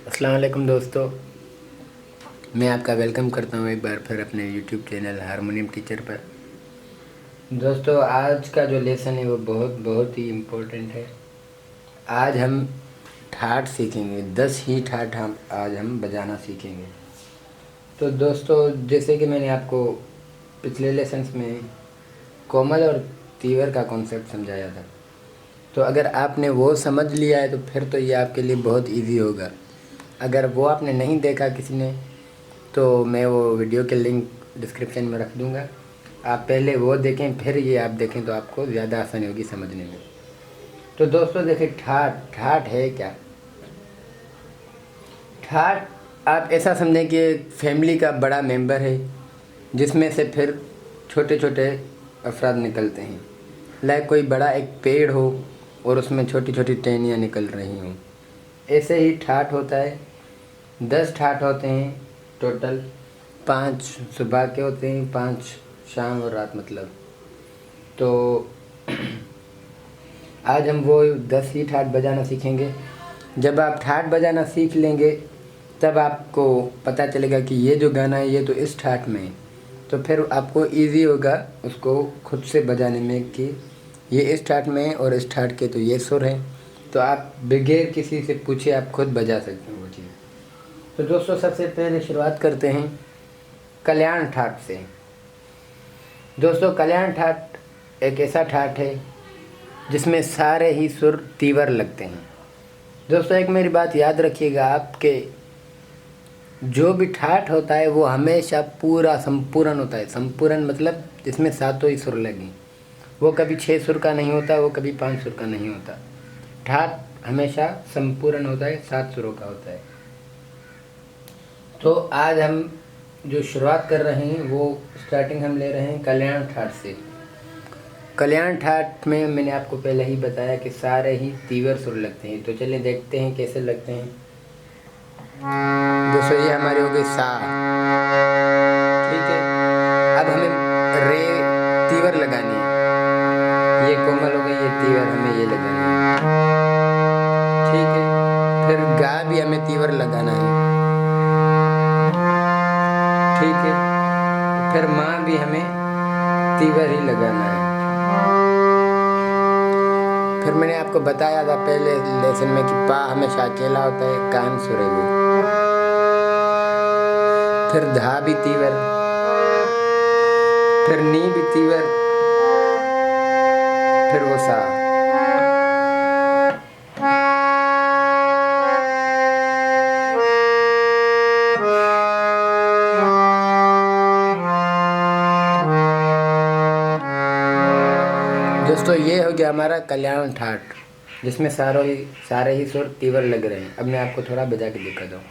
अस्सलाम वालेकुम दोस्तों, मैं आपका वेलकम करता हूँ एक बार फिर अपने यूट्यूब चैनल हारमोनियम टीचर पर। दोस्तों, आज का जो लेसन है वो बहुत बहुत ही इम्पोर्टेंट है। आज हम ठाट सीखेंगे, 10 ही ठाट हम बजाना सीखेंगे। तो दोस्तों, जैसे कि मैंने आपको पिछले लेसन्स में कोमल और तीवर का कॉन्सेप्ट समझाया था, तो अगर आपने वो समझ लिया है तो फिर तो ये आपके लिए बहुत इजी होगा। अगर वो आपने नहीं देखा किसी ने, तो मैं वो वीडियो के लिंक डिस्क्रिप्शन में रख दूँगा। आप पहले वो देखें, फिर ये आप देखें तो आपको ज़्यादा आसानी होगी समझने में। तो दोस्तों देखिए, ठाट ठाट है क्या? ठाट आप ऐसा समझें कि एक फैमिली का बड़ा मेंबर है, जिसमें से फिर छोटे छोटे अफराद निकलते हैं। लाइक कोई बड़ा एक पेड़ हो और उसमें छोटी छोटी टहनियाँ निकल रही हों। ऐसे ही ठाट होता है। 10 ठाट होते हैं टोटल। 5 सुबह के होते हैं, 5 शाम और रात मतलब। तो आज हम वो 10 ही ठाट बजाना सीखेंगे। जब आप ठाट बजाना सीख लेंगे तब आपको पता चलेगा कि ये जो गाना है ये तो इस ठाट में है। तो फिर आपको इजी होगा उसको खुद से बजाने में कि ये इस ठाट में है और इस ठाट के तो ये सुर हैं। तो आप बगैर किसी से पूछे आप खुद बजा सकते हैं वो चीज़। तो दोस्तों, सबसे पहले शुरुआत करते हैं कल्याण ठाट से। दोस्तों, कल्याण ठाट एक ऐसा ठाट है जिसमें सारे ही सुर तीवर लगते हैं। दोस्तों, एक मेरी बात याद रखिएगा, आपके जो भी ठाट होता है वो हमेशा पूरा संपूर्ण होता है। संपूर्ण मतलब जिसमें सातों ही सुर लगें। वो कभी 6 सुर का नहीं होता, वो कभी 5 सुर का नहीं होता। ठाट हमेशा संपूर्ण होता है, 7 सुरों का होता है। तो आज हम जो शुरुआत कर रहे हैं वो स्टार्टिंग हम ले रहे हैं कल्याण ठाट से। कल्याण ठाट में मैंने आपको पहले ही बताया कि सारे ही तीवर सुर लगते हैं। तो चलिए देखते हैं कैसे लगते हैं। दोस्तों, ये हमारी हो गई सा, ठीक है। अब हमें रे तीवर लगानी है। ये कोमल हो गई, ये तीवर हमें ये लगानी है, ठीक है। फिर गा भी हमें तीवर लगाना है, ठीक है। फिर माँ भी हमें तीवर ही लगाना है। फिर मैंने आपको बताया था पहले लेसन में कि पा हमेशा अकेला होता है, कान सुर है वो। फिर धा भी तीवर, फिर नी भी तीवर, फिर वो सा। दोस्तों, ये हो गया हमारा कल्याण ठाट, जिसमें सारे ही सुर तीवर लग रहे हैं। अब मैं आपको थोड़ा बजा के दिखाता हूँ।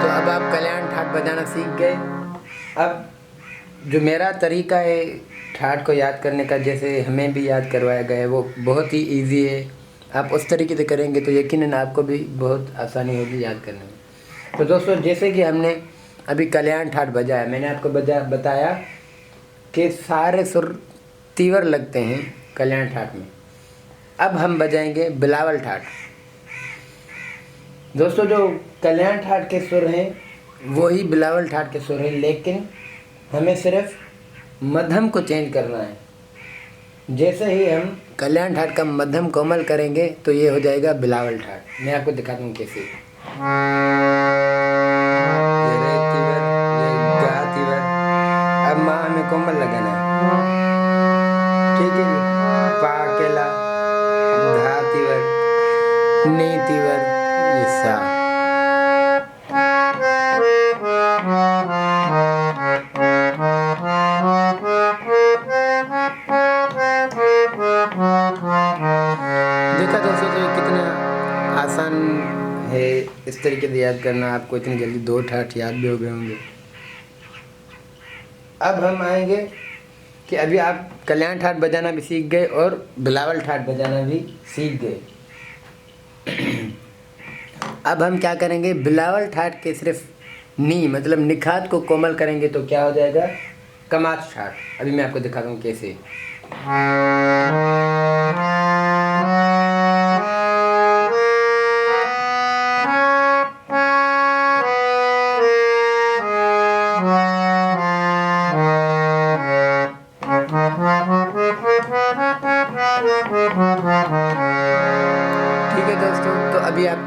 तो अब आप कल्याण ठाट बजाना सीख गए। अब जो मेरा तरीका है ठाट को याद करने का, जैसे हमें भी याद करवाया गया है, वो बहुत ही इजी है। आप उस तरीके से करेंगे तो यकीनन आपको भी बहुत आसानी होगी याद करने में। तो दोस्तों, जैसे कि हमने अभी कल्याण ठाट बजाया, मैंने आपको बताया कि सारे सुर तीवर लगते हैं कल्याण ठाट में। अब हम बजाएंगे बिलावल ठाट। दोस्तों, जो कल्याण ठाट के सुर हैं वो ही बिलावल ठाट के सुर हैं, लेकिन हमें सिर्फ मध्यम को चेंज करना है। जैसे ही हम कल्याण ठाट का मध्यम कोमल करेंगे तो ये हो जाएगा बिलावल ठाट। मैं आपको दिखाता हूँ कैसे। ये रे तीवर, ये गा तीवर। अब माँ हमें कोमल लगाना है, ठीक है। पा अकेला, धा तीवर, नी तीवर, ये सा। देखा दोस्तों, तो ये कितना आसान है इस तरीके से याद करना। आपको इतनी जल्दी 2 ठाट याद भी हो गए होंगे। अब हम आएंगे कि अभी आप कल्याण ठाट बजाना भी सीख गए और बिलावल ठाट बजाना भी सीख गए। अब हम क्या करेंगे, बिलावल ठाट के सिर्फ नी मतलब निखात को कोमल करेंगे तो क्या हो जाएगा, कमाच ठाट। अभी मैं आपको दिखाता हूँ कैसे। ठीक है दोस्तों, तो अभी आप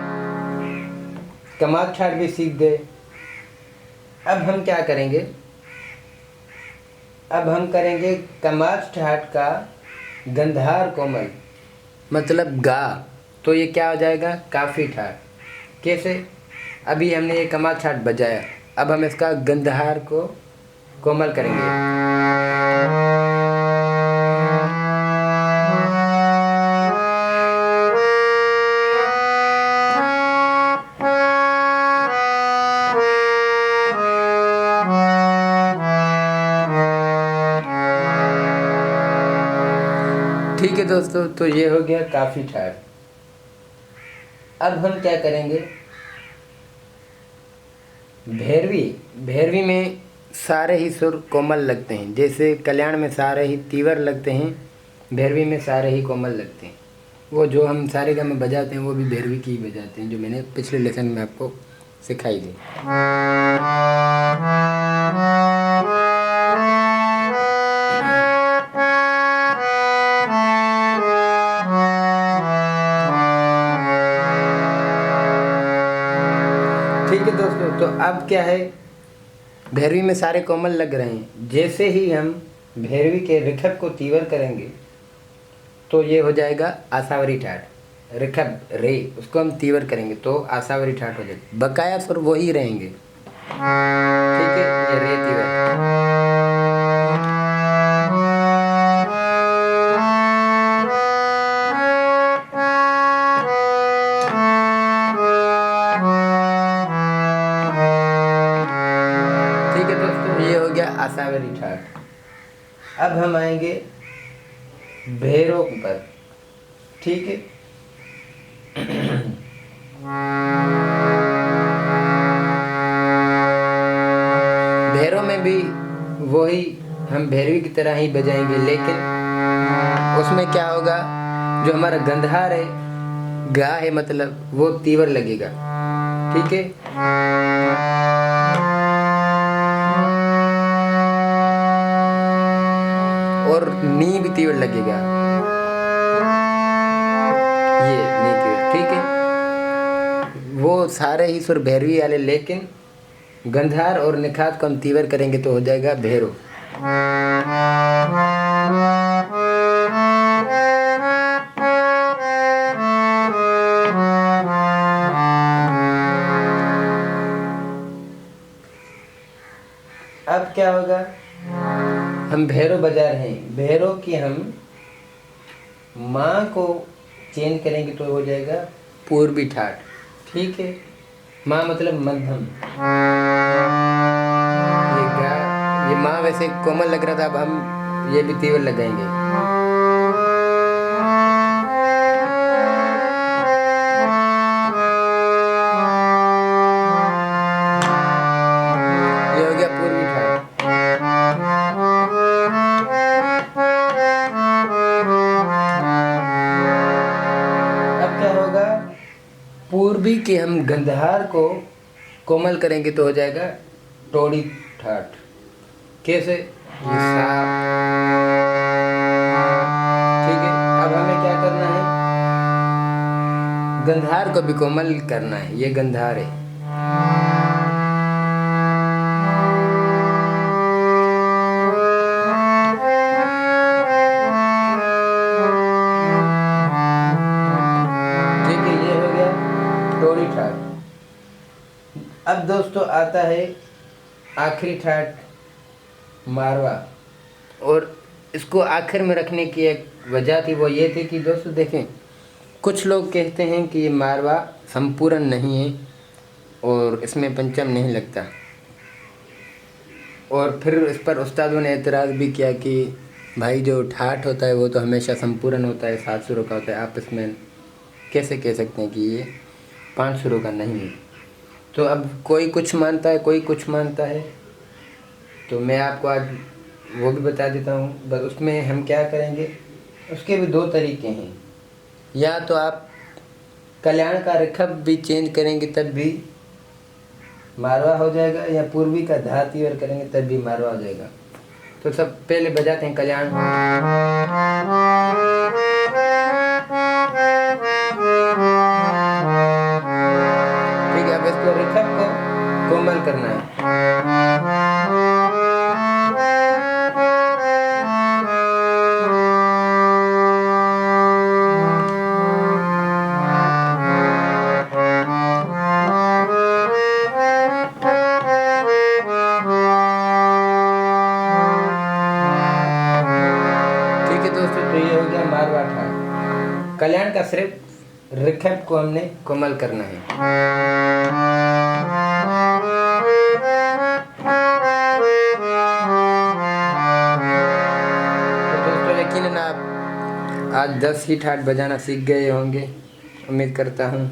कमाच ठाट भी सीख गए। अब हम क्या करेंगे, अब हम करेंगे कमाच ठाट का गंधार कोमल मतलब गा, तो ये क्या हो जाएगा, काफी ठाट। कैसे, अभी हमने ये कमाच ठाट बजाया, अब हम इसका गंधार को कोमल करेंगे। ठीक है दोस्तों, तो ये हो गया काफी ठाट। अब हम क्या करेंगे, भैरवी। भैरवी में सारे ही सुर कोमल लगते हैं, जैसे कल्याण में सारे ही तीवर लगते हैं, भैरवी में सारे ही कोमल लगते हैं। वो जो हम सारे गा में बजाते हैं वो भी भैरवी की ही बजाते हैं, जो मैंने पिछले लेसन में आपको सिखाई दी। ठीक है दोस्तों, तो अब क्या है, भैरवी में सारे कोमल लग रहे हैं, जैसे ही हम भैरवी के रिखब को तीवर करेंगे तो ये हो जाएगा आसावरी ठाट। रिखब रे उसको हम तीवर करेंगे तो आसावरी ठाट हो जाएगा, बकाया सुर वही रहेंगे। ठीक है, ये रे तीवर। ठीक है दोस्तों, ये हो गया आसावरी ठाट। अब हम आएंगे भैरव पर। ठीक है, भैरव में भी वही हम भैरवी की तरह ही बजाएंगे, लेकिन उसमें क्या होगा, जो हमारा गंधार है, गा है मतलब, वो तीवर लगेगा। ठीक है, और नी भी तीवर लगेगा, ये नी तीवर। ठीक है, वो सारे ही सुर भैरवी वाले, लेकिन गंधार और निखात को हम तीवर करेंगे तो हो जाएगा भैरव। अब क्या होगा, हम भैरव बजा रहे हैं, भैरव की हम माँ को चेंज करेंगे तो हो जाएगा पूर्वी ठाट। ठीक है, माँ मतलब मध्यम। ये माँ वैसे कोमल लग रहा था, अब हम ये भी तीव्र लगाएंगे। ये हो गया पूर्वी ठाट। अब क्या होगा, पूर्वी के हम गंधार को कोमल करेंगे तो हो जाएगा टोड़ी ठाट। कैसे, ये सा। ठीक है, अब हमें क्या करना है, गंधार को भी कोमल करना है, ये गंधार है। ठीक है, ये हो गया टोड़ी ठाट। अब दोस्तों आता है आखिरी ठाट, मारवा। और इसको आखिर में रखने की एक वजह थी, वो ये थी कि दोस्तों देखें, कुछ लोग कहते हैं कि ये मारवा संपूर्ण नहीं है और इसमें पंचम नहीं लगता, और फिर इस पर उस्तादों ने एतराज़ भी किया कि भाई जो ठाठ होता है वो तो हमेशा संपूर्ण होता है, 7 सुरों का होता है। आप इसमें कैसे कह सकते हैं कि ये 5 सुरों का नहीं है? तो अब कोई कुछ मानता है, कोई कुछ मानता है, तो मैं आपको आज वो भी बता देता हूँ। बस उसमें हम क्या करेंगे, उसके भी 2 तरीके हैं। या तो आप कल्याण का रिखप भी चेंज करेंगे तब भी मारवा हो जाएगा, या पूर्वी का धा तीवर करेंगे तब भी मारवा हो जाएगा। तो सब पहले बजाते हैं कल्याण। ठीक है, अब इसको रिखप को कोमल करना है। तो ये हो गया मारवा ठाट। कल्याण का सिर्फ रिखप को हमने कोमल करना है। तो दोस्तों यकीनन आप आज 10 ही ठाट बजाना सीख गए होंगे, उम्मीद करता हूँ।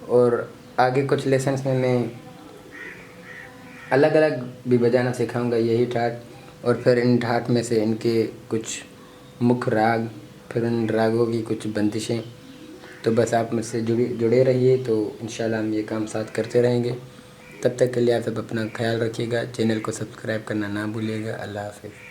और आगे कुछ लेसन्स में मैं अलग अलग भी बजाना सिखाऊंगा यही ठाट, और फिर इन ठाट में से इनके कुछ मुख्य राग, फिर उन रागों की कुछ बंदिशें। तो बस आप मुझसे जुड़े रहिए, तो इंशाल्लाह हम ये काम साथ करते रहेंगे। तब तक के लिए आप सब अपना ख्याल रखिएगा। चैनल को सब्सक्राइब करना ना भूलिएगा। अल्लाह हाफ़िज़।